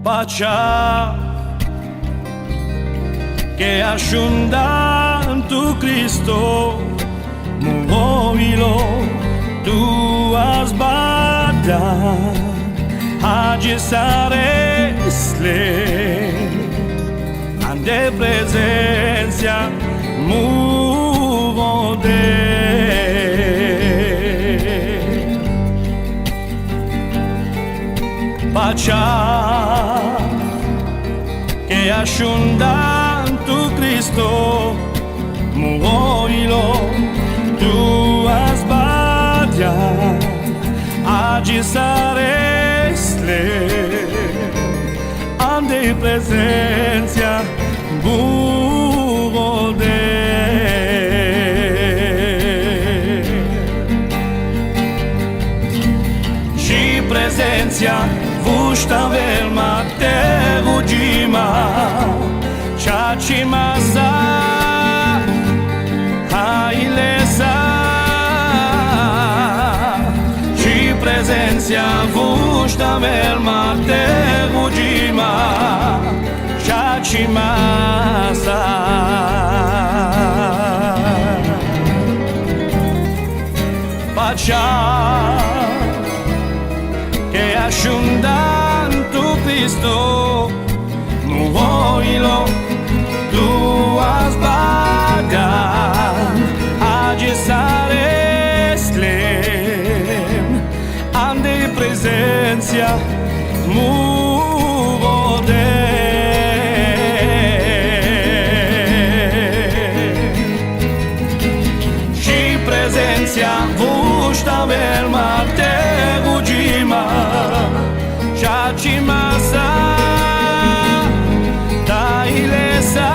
Pacea che asciunda tu Cristo muovilo tu has bada agissare sle ande presenza muvo de Pacea che asciunda tu Cristo muovilo tu has bada agissare sle ande presenza muvo de și prezența vușta velma te rugima ceea ce masa hailesa și prezența vușta velma te rugima ceea ce masa pacea che asciunda tu Cristo muovilo tu has bada agissare slem ande presenza muvo de și prezența vușta velma te rugima ceea ce masa da ilesa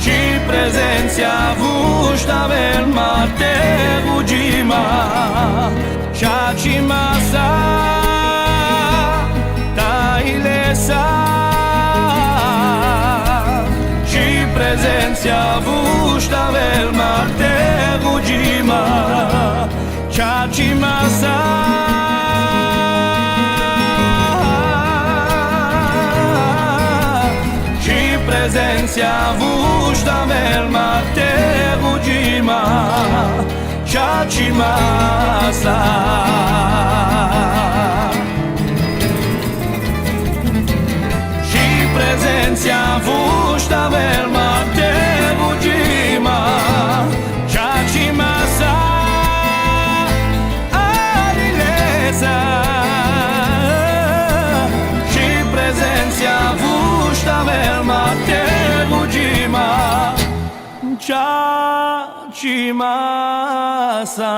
și prezența vușta velma te rugima ceea ce masa da ilesa și prezența vușta velma te rugima ceea ce masa prezența vușta velma te rugima ceea ce masa și prezența vușta velma te rugima ceea ce masa alilesa și prezența vușta velma te rugima ceea ce masa